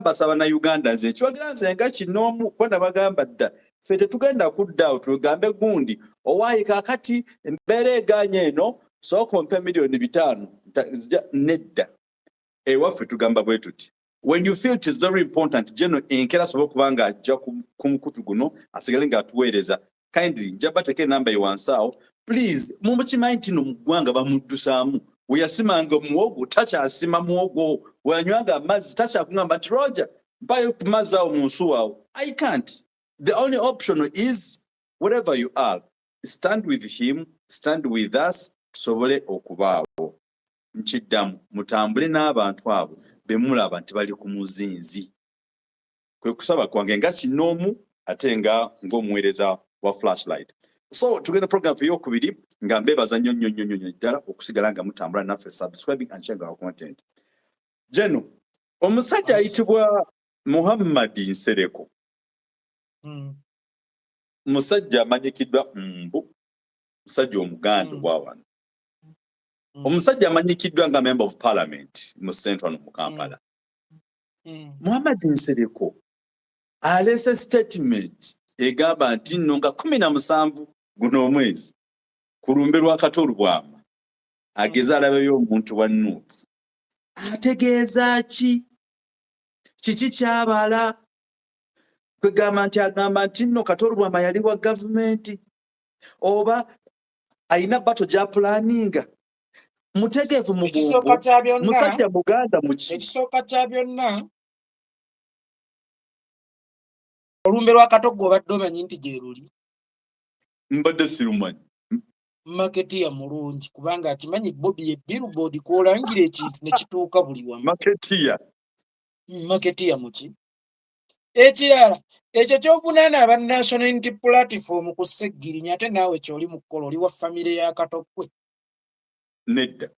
basaba na Uganda nze kyogera nze nga kinoomu kwanda bagamba dda ffe tetugenda kudda tugambe gundi owaayi kaakati embeera eganye eno sooka ompe $5,000,000 nedda ewaffe tugamba bwe tuti when you feel it is very important General enkera sobola okuba nga ajja ku mukutu guno asigale ng'atuweereza kindly njaba teke enamba wansi awo please mumukimanyi nti no mu ggwanga bamuddusaamu weyasimanga muwogo takyasima muwogo weyanywanga amazzi takyakugamba nti Roger mpayo ku mazzi awo mu nsuwa awo I can't. The only option is wherever you are stand with him, stand with us tusobole okubaawo nkiddamu mutambule n'abantu abo bemulaba nti bali ku muzinzi kwe kusaba kwange nga kinoomu ate ng'omuweereza wa Flashlight. So tugenda program for yokubiri nga mbebaza nnyo ddala okusigala nga mutambula naffe subscribing and sharing our content. Jeno omusajja ayitibwa Muhammad Nsereko. Musajja amanyikiddwa musajja omuganda wa wano. Omusajja amanyikiddwa nga member of parliament mu Central mu Kampala. Muhammad Nsereko alese statement egamba nti nno nga 17 guno omwezi ku lumbe lwa Katolubwama ageza alabeyo omuntu wa Nuupu. Ategeeza ki? Kiki kyabala? Kwegamba nti agamba nti nno Katolubwama yali wa gavumenti oba ayina bato gya planinga mutegeevu mu bwongo musajja muganda muki. Ekisooka kya byonna olumbe lwa Katoggo obadde omanyi nti gye luli? Mbadde sirumanyi. Maketi ya mulungi kubanga akimanyi Bobby billboard kwolangira ekintu ne kituuka buli wamu. Maketi ya muki? Ekirala ekyo ky'obunaana aba National Unity Platform ku Sseggirinya ate naawe ky'oli mu kkola oli wa famire ya Katokwe. Nedda.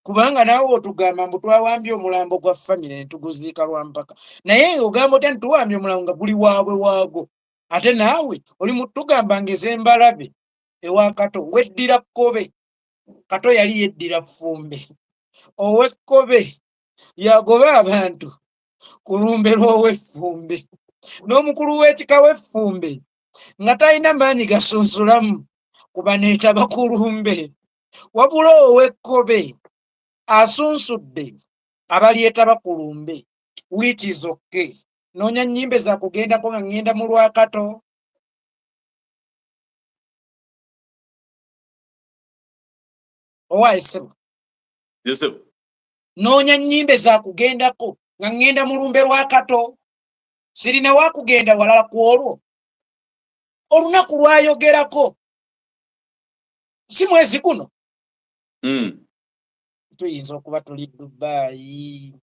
Kubanga naawe otugamba mbu twawambye omulambo gwa famire ne tuguziika lwa mpaka. Naye ogamba otya nti tuwambye omulambo nga guli waabwe waago. Ate naawe oli mu tugamba ng'ezembalabe ewa Kato weddira Kkobe. Kato yali yeddira Ffumbe. Ow'Ekkobe yagoba abantu ku lumbe lw'Oweffumbe. N'omukulu w'ekika w'Effumbe nga talina maanyi gasunsulamu kuba neetaba ku lumbe. Wabula Ow'Ekkobe asunsudde abalyetaba ku lumbe wiiki zokka. Noonya nnyimbe za kugendako nga ngenda mu Lwakato. Owaayisebo. Yesebo. Noonya nnyimbe za kugendako nga ngenda mu lumbe Lwakato. Sirina wa kugenda walala ku olwo. Olunaku lwayogerako. Si mwezi guno. Tuyinza okuba tuli Dubai.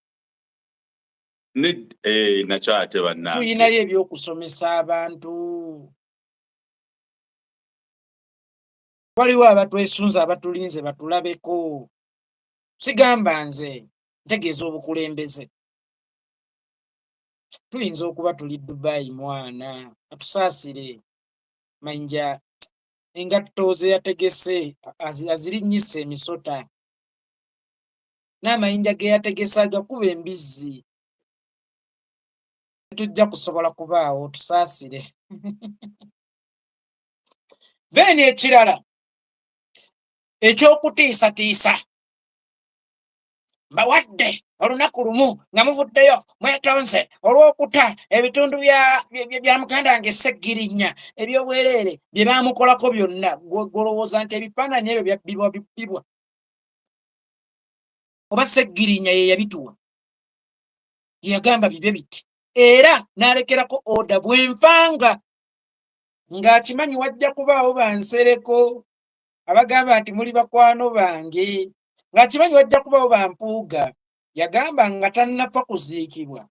Nakyate bannange. Tuyinayo ebyokusomesa abantu. Waliwo abatwesunza abatulinze batulabeko. Sigamba nze ntegeeza obukulembeze. Tuyinza okuba tuli Dubai mwana. Atusaasire. Mayinja engatto ze yategese azirinyise emisota. N'amayinja ge yategese agakuba embizzi. Tujja kusobola kubaawo tusaasire. Then ekirala eky'okutiisatiisa bawadde olunaku lumu nga muvuddeyo mwetonze olw'okuta ebitundu bya muganda wange Sseggirinya eby'obwereere bye baamukolako byonna golowooza nti ebifaananyi ebyo byabbibwa oba Sseggirinya ye yabituwa yagamba bibe biti era n'alekerako oda bwenfanga ng'akimanyi wajja kubaawo bansereko abagamba nti muli bakwano bange ng'akimanyi wajja kubaawo bampuuga yagamba nga tannafa kuziikibwa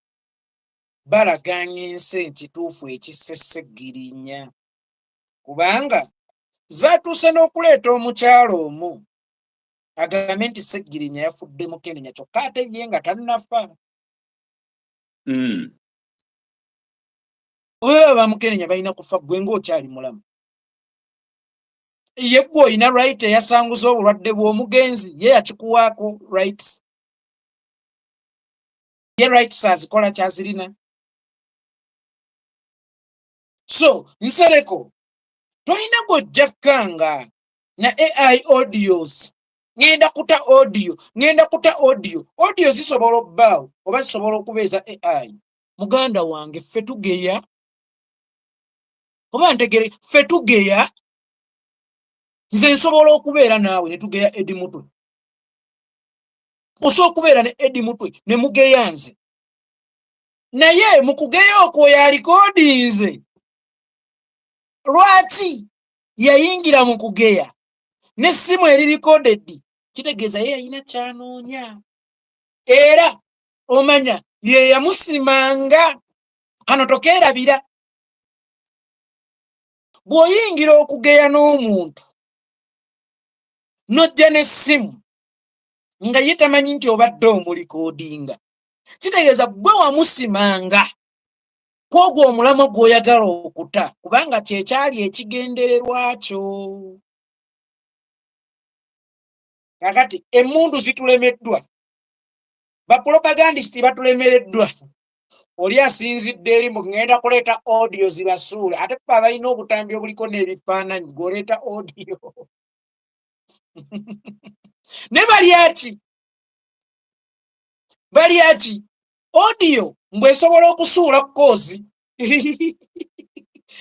balaganya ensi ekituufu ekisse Sseggirinya kubanga zaatuuse n'okuleeta omukyalo omu agambe nti Sseggirinya yafudde mu Kenenya kyokka ate ye nga tannafa. Oba Bamukenya balina kufa gwe ng'okyali mulamu. Ye gwe olina right eyasanguza obulwadde bw'omugenzi ye yakikuwaako rights. ye rights azikola kyazirina. So Nsereko twalina gwojja kkanga na AI audios ngenda kuta audio zisobola obbaawo oba zisobola okubeeza AI. Muganda wange ffe tugeya oba ntegere ffe tugeya, nze nsobola okubeera naawe ne tugeya Eddie Mutwe, osobola okubeera ne Eddie Mutwe ne mugeya nze, naye mu kugeya okwo yalikodinze. Lwaki yayingira mu kugeya n'essimu eri recorded, kitegeeza ye yalina kyanoonya, era omanya ye yamusimanga. Kano tokeerabira bw'oyingira okugeya n'omuntu n'ojja n'essimu nga ye tamanyi nti obadde omulikodinga, kitegeeza gwe wamusimanga kwogwo omulamo gw'oyagala okuta, kubanga kyekyali ekigendererwa kyo. Kakati emmundu zitulemeddwa, bapropagandisiti batulemereddwa. Oli asinzidde eri mu ngenda kuleeta audio zibasuule, ate kuba balina obutambi obuliko n'ebifaananyi, gw'oleeta audio. Ne balyaki audio mbwesobola okusuula koozi.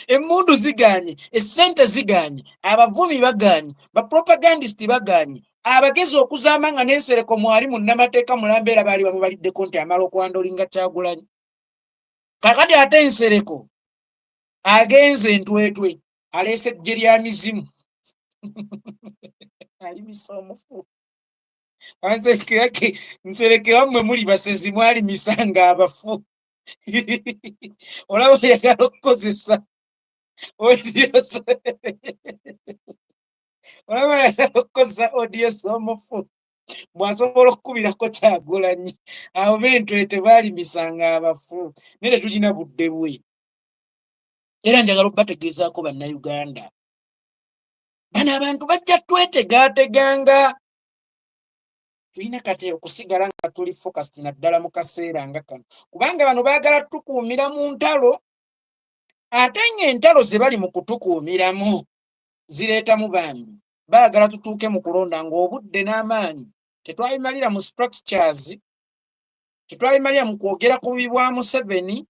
Emmundu ziganye, essente ziganye, abavumi baganye, bapropagandisiti baganye, abagezi okuzaama nga n'Ensereko mwali munnamateeka mulambeera baali bamubaliddeko nti amala okwandolinga Kyagulanyi. Kakati ate Ensereko agenze entwetwe, aleese eggye lya mizimu. Alimisa omufu. Nsereke wammwe muli basezi, mwalimisanga abafu. Olaba oyagala okukozesa audio z'omufu bw'asobola okukubirako Kyagulanyi. Abo b'entwete baalimisanga abafu, naye tetulina budde bwe. Era njagala okubategeezaako bannayuganda, bano abantu bajja twetegaateganga. Tulina kati okusigala nga tuli focused naddala mu kaseera nga kano, kubanga bano baagala tukuumira mu ntalo, ate ng'entalo ze bali mu kutukuumiramu zireetamu bambi. Baagala tutuuke mu kulonda ng'obudde n'amaanyi tetwayimalira mu structures, tetwayimalira mu kwogera ku bibi bwa Museveni,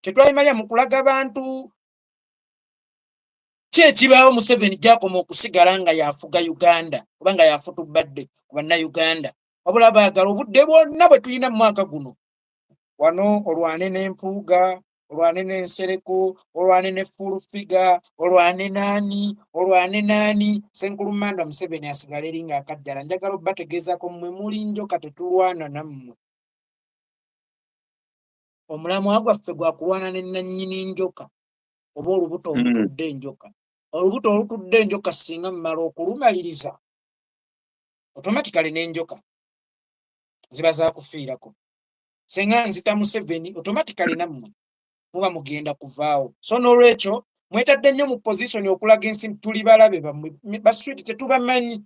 tetwayimalira mu kulaga bantu ki ekibaawo Museveni gy'akoma okusigala nga yafuga Uganda oba nga yafutubadde ku bannayuganda. Wabula baagala obudde bwonna bwe tulina mu mwaka guno wano olwane n'empuuga, olwane n'Ensereko, olwane ne Fullfiga, olwane naani, Ssenkulumanda Museveni asigala eri ng'akaddala. Njagala obbategeezako mmwe muli njoka, tetulwana nammwe. Omulamwa gwaffe gwa kulwana ne nannyini njoka oba olubuto olutudde enjoka. Olubuto olutudde enjoka singa mmala okulumaliriza, automatically n'enjoka ziba za kufiirako. Senga nzita Museveni, automatically nammwe muba mugenda kuvaawo. So n'olwekyo mwetadde nnyo mu position okulaga ensi tuli balabe bammwe, baswiti tetubamanyi.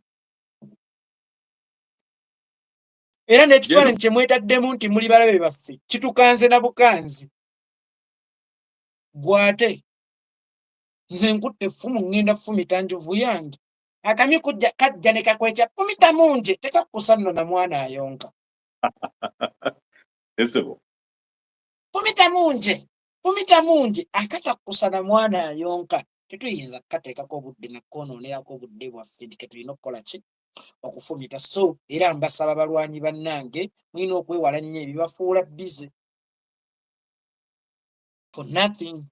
Era n'ekifaananyi kye mwetaddemu nti muli balabe baffe kitukanze na bukanzi. Gwate nze nkutte effumu ngenda fumita njovu yange, akamyu kajja ne kakwekya fumita munje, tekakusa nno na mwana ayonka. Fumita munje akatakusa na mwana ayonka. Tetuyinza kukateekako obudde nakkoononerako obudde bwaffe nti ketulina okukola ki? Okufumita. So era mbasaba balwanyi bannange mulina okwewala nnyo ebibafuula bize for nothing.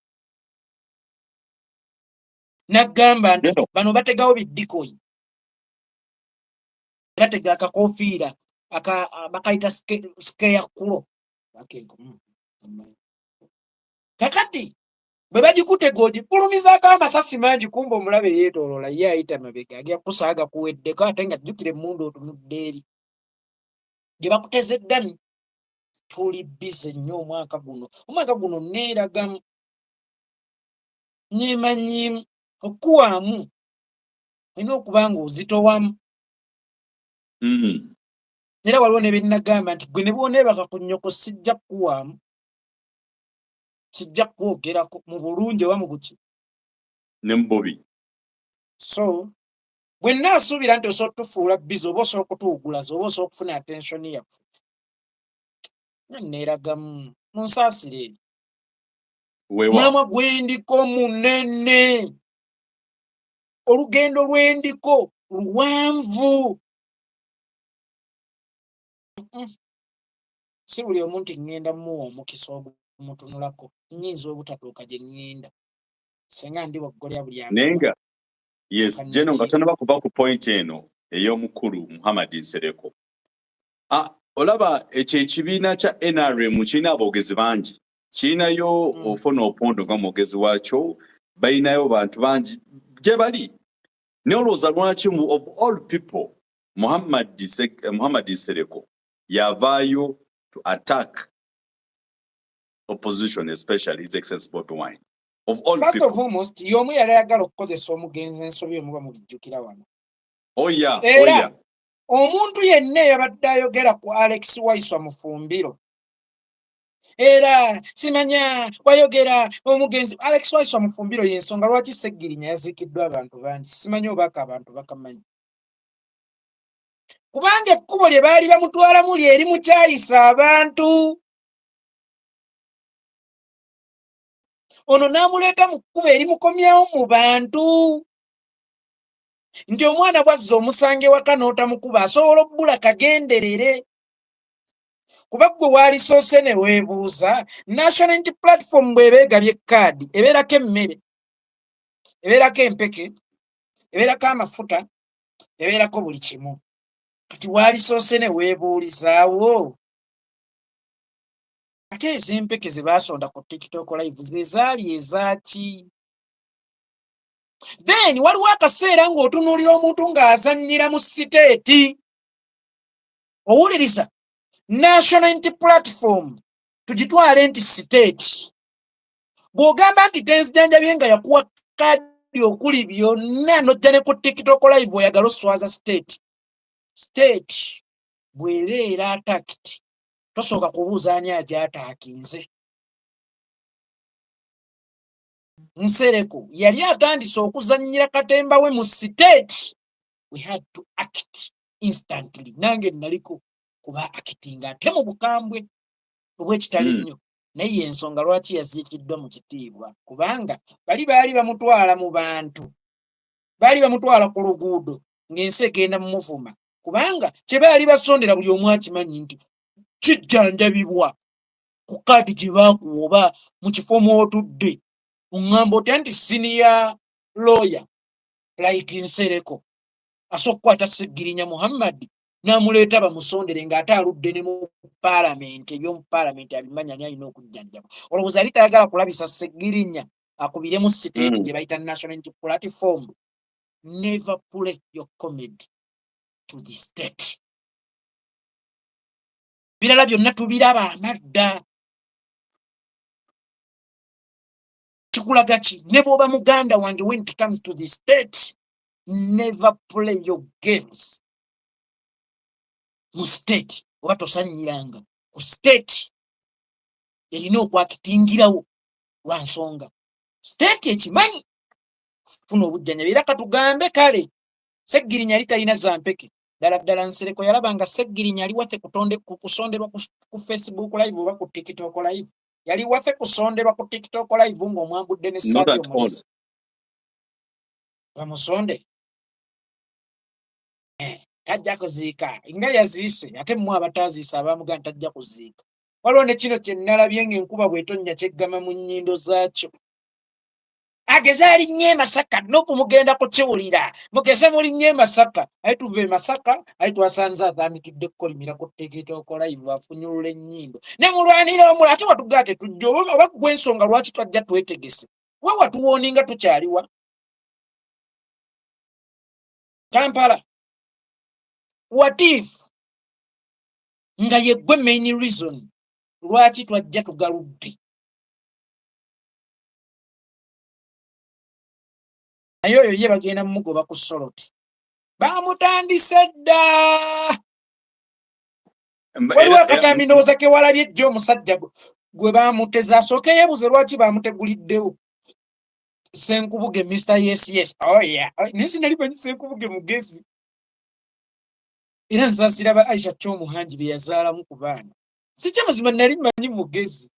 Naggamba nti bano bategawo biddikoyi, batega akakoofiira bakayita skeyakulo. Kakati bwe bagikutega ogifulumizaako amasasi mangi, kumba omulabe yeetooloola ye ayita mabega agenda kusaaga kuweddeko, ate nga jjukira emmundu otunudde eri gye bakuteze ddani. Tuli bize nnyo omwaka guno neeragamu nyemanyiimu okuwaamu, olina okuba nga ozitowamu. era waliwo ne bennagamba nti gwe ne bwoneebaka ku nnyoko sijja kukuwaamu, sijja kwogerako mu bulungi oba mu buki. ne mububi. So bwe nnaasuubira nti osobola tufuula bizi oba osobola okutuwugulaza oba osobola okufuna attention yaffe, neeragamu munsaasire. Wewa. Mulamwa gwe ndiko munene, olugendo lwe ndiko luwanvu. Si buli omu nti ŋŋenda muwa omukisa ogumutunulako, nnyinza obutatuuka gye ŋŋenda singa ndi waggolya buli Nenga yes jeno nga tonaba kuva ku point eno ey'omukulu Muhammad Nsereko. Olaba ekyo ekibiina kya NRM kirina aboogezi bangi, kirinayo ofuna opondo nga mwogezi waakyo, balinayo bantu bangi gye bali. Ne olowooza lwaki of all people Muhammad Nsereko yavaayo to attack opposition, especially His Excellency Bobi Wine. Of all First people. of almost y'omu yali ayagala okukozesa omugenzi ensobi omuba mubijjukira wano. Oh yeah, Era omuntu yenna eyabadde ayogera ku Alex Waiswa Mufumbiro, era simanya wayogera omugenzi Alex Waiswa Mufumbiro y'ensonga lwaki Sseggirinya yaziikiddwa abantu bangi, simanya obaka abantu bakamanyi. Kubanga ekkubo lye baali bamutwalamu lyeri mukyayisa abantu. Ono n'amuleeta mu kkubo erimukomyawo mu bantu. Nti omwana bwazza omusange waka n'otamukuba asobola obbula kagenderere. Kuba ggwe waalisoose ne weebuuza, National Unity Platform bw'ebeegabye ekkaadi ebeerako emmere, ebeerako empeke, ebeerako amafuta, ebeerako buli kimu. Kati waalisoose ne weebuulizaawo. Ate ez'empeke ze baasonda ku TikTok live ze zaali ezaaki? Then waliwo akaseera ng'otunuulira omuntu ng'azannyira mu siteeti. Owuliriza, National Unity Platform tugitwale nti siteeti. Bw'ogamba nti Tenzijjanjabye nga yakuwa kkaadi okuli byonna n'ojja ne ku TikTok live oyagala oswaza siteeti. Siteeti bw'ebeera attacked tosooka kubuuza ani agyataakinze. Nsereko yali atandise okuzannyira katemba we mu siteeti. We had to act instantly. Nange naliko kuba acting ate mu bukambwe obw'ekitali nnyo. Naye y'ensonga lwaki yaziikiddwa mu kitiibwa. Kubanga baali bamutwala mu bantu, baali bamutwala ku luguudo ng'ensi egenda mu muvuma. Kubanga kye baali basondera buli omu akimanyi nti kijjanjabibwa ku kkaadi gye baakuwa oba mu kifo mw'otudde. Oŋŋamba otya nti senior lawyer like Nsereko asobola okukwata Sseggirinya Muhammad n'amuleeta bamusondere ng'ate aludde ne mu paalamenti, eby'omu paalamenti abimanya ani alina okujjanjaba. Olowooza yali tayagala kulabisa Sseggirinya akubiremu siteeti gye bayita National Unity Platform. Never play your comedy to the state. Birala byonna tubiraba amadda. Kikulaga ki? Ne bw'oba muganda wange when it comes to the state, never play your games mu state. Oba tosannyiranga ku state erina okwakitingirawo lwa nsonga state ekimanyi kufuna obujjanjabi. Era katugambe kale Sseggirinya yali talina zampeke. Ddala ddala Nsereko yalaba nga Sseggirinya yali wathe kusonderwa ku Facebook live oba ku TikTok live. Yali wathe kusonderwa ku TikTok live ng'omwambudde n'essaati omulisa. Bamusonde. Tajja kuziika. Nga yaziise ate mmwe abataaziisa abamugaa tajja kuziika. Waliwo ne kino kye nnalabye ng'enkuba bw'etonnya kyeggama mu nnyindo zaakyo. Ageze alinnye e Masaka n'okumugenda kukiwulira. Mugeze mulinnye e Masaka. Ayi tuva e Masaka, ayi twasanze atandikidde kukolimira ku TikTok live afunyulula ennyindo. Ne mulwanira omula ate watugaa tetujja oba ggwe ensonga lwaki twajja twetegese. We watuwooninga tukyaliwa. Kampala. What if nga yeggwe main reason lwaki twajja tugaludde? Naye oyo ye bagenda mumugoba ku Soroti. Bamutandise dda. waliwo akatambi ndowooza kewalabye jjo omusajja gwe baamuteza asooke yeebuze lwaki baamuteguliddewo Senkubuge Mr. Yes oh yeah nisi nali banyi Senkubuge mugezi era nsaasira ba Aisha Kyomuhangi bye yazaalamu ku baana si kyamazima nali manyi mugezi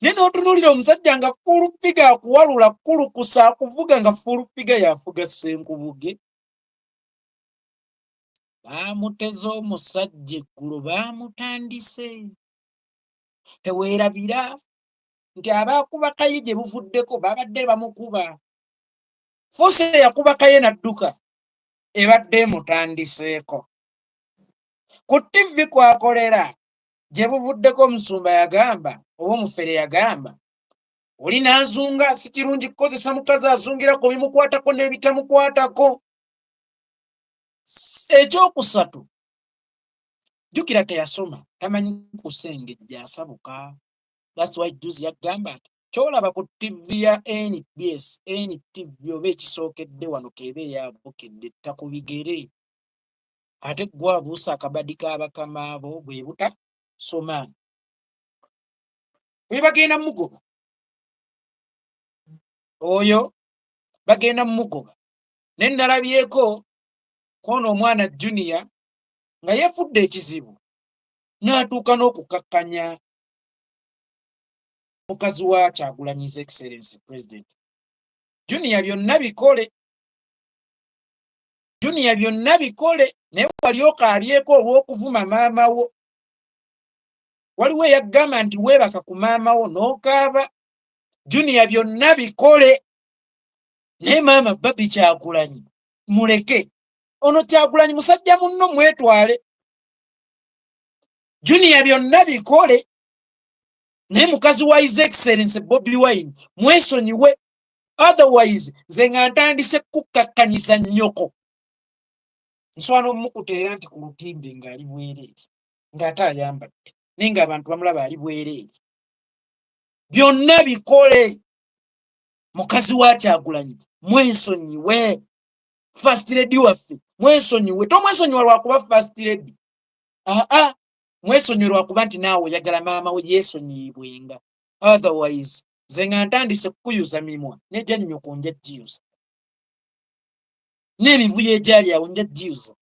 naye n'otunuulira omusajja nga fulupiga akuwalula kulukusa akuvuga nga fulupiga yafuga Senkubuge baamuteza omusajja eggulo baamutandise teweerabira nti abaakuba kaye gye buvuddeko babadde bamukuba Fuse yakuba kaye nadduka ebadde mutandiseeko ku TV kwakolera gye buvuddeko omusumba yagamba oba omufere yagamba oli n'azunga si kirungi kukozesa mukazi azungira ku bimukwatako n'ebitamukwatako ekyokusatu jjukira teyasoma tamanyi kusengejja asabuka that's why juzi yagamba nti kyolaba ku TV ya NBS NTV oba ekisookedde wano keeba eyabukedde takubigere ate gwe abuusa akabadi k'abakama abo bwe butasoma bwe bagenda mugoba oyo bagenda mugoba ne nalabyeko kono omwana Junior nga yefudde ekizibu n'atuuka n'okukakkanya mukazi wa Kyagulanyi His Excellency President Junior byonna bikole naye walyoka abyeko olw'okuvuma maama wo waliwo eyagamba nti weebaka ku maama wo n'okaaba Junior byonna bikole naye maama Babi Kyagulanyi muleke ono Kyagulanyi musajja munno mwetwale Junior byonna bikole naye mukazi wa His Excellency Bobi Wine mwesonyiwe otherwise nze nga ntandise kukakkanyiza nnyoko nswana omukuteera nti ku lutimbe ng'ali bwereere ng'ate ayambadde naye ng'abantu bamulaba ali bwereere byonna bikole mukazi wa Kyagulanyi mwesonyiwe first lady waffe mwesonyiwe tomwesonyiwa lwakuba first lady mwesonyiwe lwakuba nti naawe oyagala maama we yeesonyiibwenga otherwise nze nga ntandise kukuyuza mimwa nejja nnyoko nja giyuza n'emivuyo egyali awo nja giyuza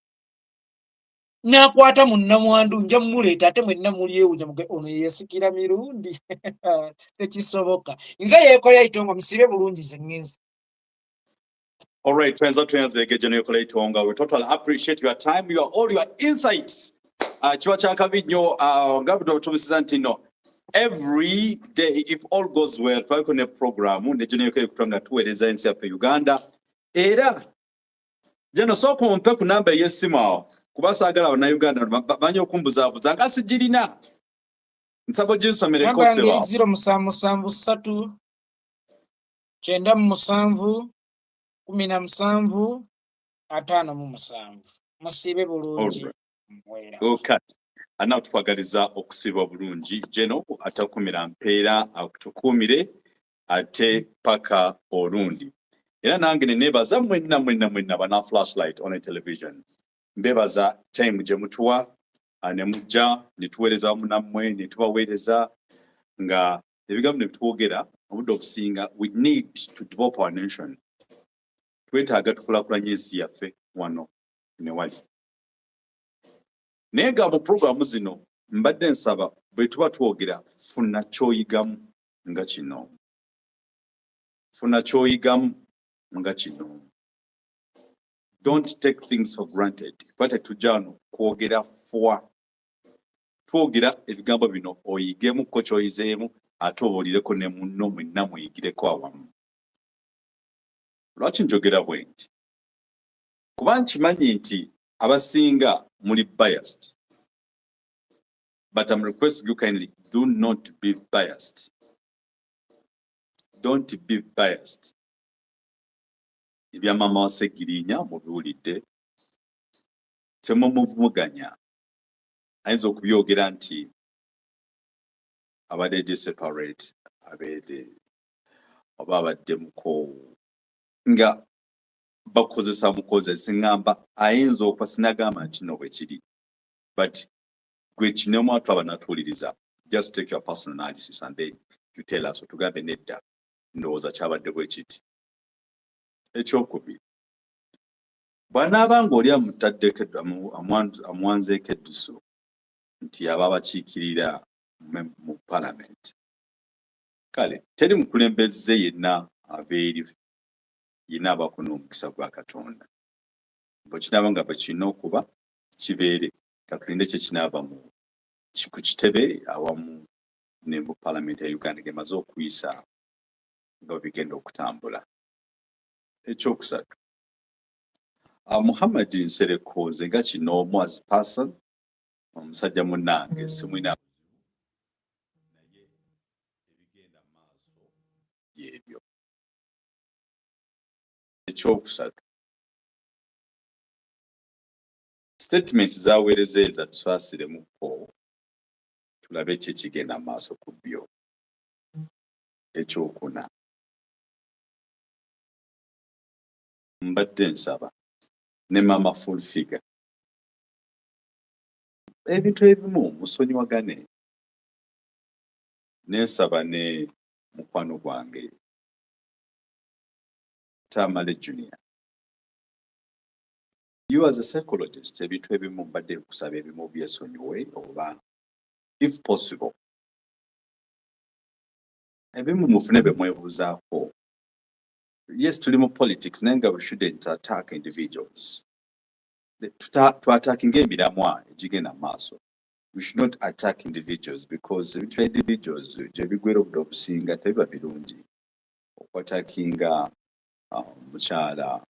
n'akwata mu nnamwandu nja mmuleeta ate mwenna mulyewunya ono yeesikira mirundi tekisoboka nze yeekola itonga musibe bulungi ze ŋŋenze. All right, friends, we totally appreciate your time, all your insights. Every day, if all goes well, twakone program Uganda. Era jeno soko mpe ku namba yesimu kubasagala bana Uganda banyo kumbuzabuza ngasijirina nsabo jinsomere kose ba 0773 97 17 57 musibe bulungi. Okay. Ana tupagaliza okusiba bulungi jeno atakumira mpeera akutukumire ate paka orundi. Era nange nebaza mwenna bana flashlight on a television. Mbebaza time je mutuwa anemujja nituwereza munamwe nitubawereza nga ebigambo nebitwogera obudde okusinga we need to develop our nation. Twetaaga tukulakulanya ensi yaffe wano ne wali. Nega mu programu zino mbadde nsaba bwe tuba twogera funa kyoyigamu nga kino. Funa kyoyigamu nga kino. Don't take things for granted. Kwate tujano kwogera fwa. Twogera ebigambo bino oyigemu ko kyoyizeemu ate obuulireko ne munno mwenna muyigireko awamu. Lwaki njogera bwe nti? Kuba nkimanyi nti abasinga muli biased. But I'm requesting you kindly, do not be biased. Don't be biased. Ibya mama wasegirinya mubiwulidde. Temo muvumuganya. Ayinza okubyogera nti abadde separate, abedde oba abadde muko nga bakozesa mukozesa ngamba ayinza okwasinagamba kino bwe kiri. But gwe kinemu atulaba natuuliriza, just take your personal analysis and then you tell us otugambe nedda ndowooza kyabadde bwe kiti. Ekyokubiri, bw'anaaba ng'oli amutaddeko amwanzeeko eddusu nti aba abakiikirira mu palamenti, kale teri mukulembeze yenna ava eri yenna abakuna omukisa gwa Katonda. Bwe kinaaba nga bwe kirina okuba kibeere, katulinde kye kinaaba ku kitebe awamu ne mu palamenti ya Uganda ng'emaze okuyisa nga bigenda okutambula. Ekyokusatu, Muhammad Nsereko nze nga kinoomu as person, omusajja munnange simwina naye ebigenda maaso y'ebyo. Ekyokusatu, statement zaaweereza eza tusaasiremuko tulabe ki kigenda maaso ku byo. Ekyokuna, mbadde nsaba ne Maama Full Figure ebintu ebimu musonyiwagane. Nensaba ne mukwano gwange Tamale Junior, you as a psychologist, ebintu ebimu mbadde nkusaba ebimu byesonyiwe, oba if possible ebimu mufune bye mwebuuzaako. Yes, tuli mu politics naye nga we shouldn't attack individuals. Twatackinga emiramwa egigenda maaso. We should not attack individuals because ebintu individuals gye bigwera obudde obusinga tebiba birungi. Okwatakinga mukyala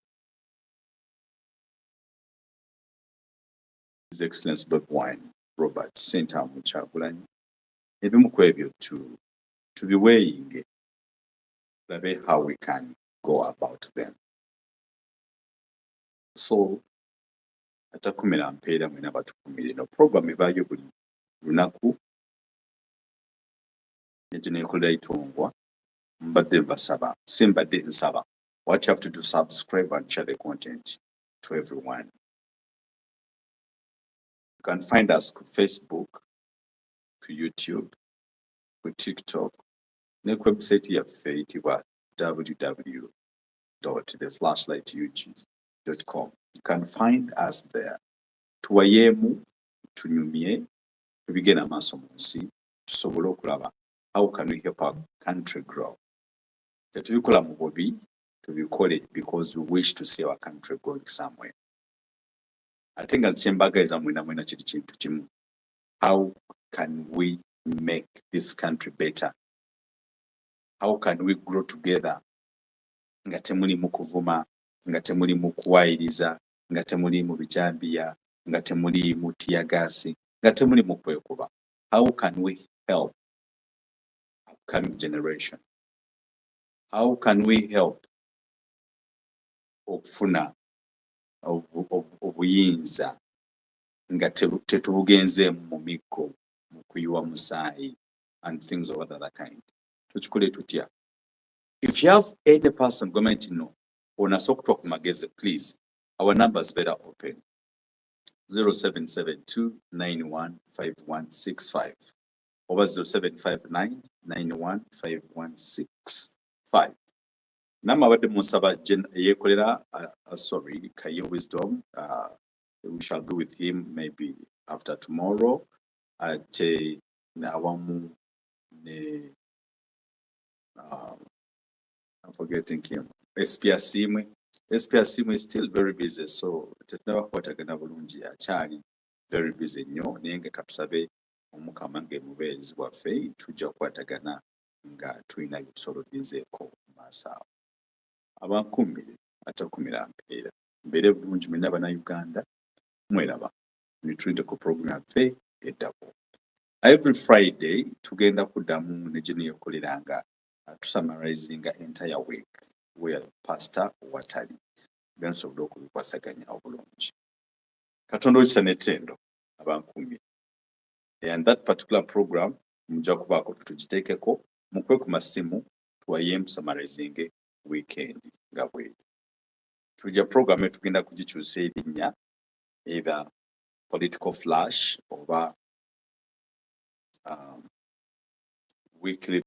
His Excellency Bobi Wine Robert Sentamu Kyagulanyi, ebimu ku ebyo tubiweeyinge tulabe how we can go about them. So atakumira mpeera mwena batukumire no program ebaayo buli lunaku egyo neekolera itongwa. Mbadde mbasaba, simbadde nsaba, what you have to do, subscribe and share the content to everyone. You can find us on Facebook, to YouTube, to TikTok, ne website yaffe eyitibwa www.theflashlightug.com. You can find us there. Tuwayeemu, tunyumye, tubigenda maaso mu nsi, tusobole okulaba how can we help our country grow. Tetubikola mu bubi, tubikole because we wish to see our country going somewhere. Ate nga kyembagaliza mwena kiri kintu kimu. How can we make this country better? How can we grow together? Nga temuli mu kuvuma, nga temuli mu kuwaayiriza, nga temuli mu bijambiya, nga temuli mu tiyagasi, nga temuli mu kwekuba. How can we help upcoming generation? How can we help okufuna obuyinza nga tetubugenzeemu mu mikko, mu kuyiwa musaayi and things of that kind. Tukikole tutya? If you have any person government no onasooka okutuwa ku magezi, please, our numbers better open 0772915165 oba 0759915165. Nama abadde munsaba yeekolera sorry, Kaye Wisdom, we shall be with him maybe after tomorrow at awamu ne I'm forgetting him. SPRC is still very busy, so tetunabakwatagana bulungi, akyali very busy nnyo, naye nga katusabe Omukama ng'emubeezi waffe tujja kukwatagana nga tulina ebitusolvinzeeko mu maaso awo. Abankumire atakumira mpeera, mbeere bulungi mwenna Bannayuganda, mweraba nitulinde ku program yaffe eddako. Every Friday tugenda kuddamu ne gye neekoleranga tusummarizinga entire week where Pastor Watali gansobodde okubikwasaganya obulungi. Katonda okisa n'ettendo abankumire. And that particular program mujja kubaako tutugiteekeko mukwe ku masimu tuwayeemu summarizing weekend nga bweri. Tujja program tugenda kugikyusa erinnya either political flash oba weekly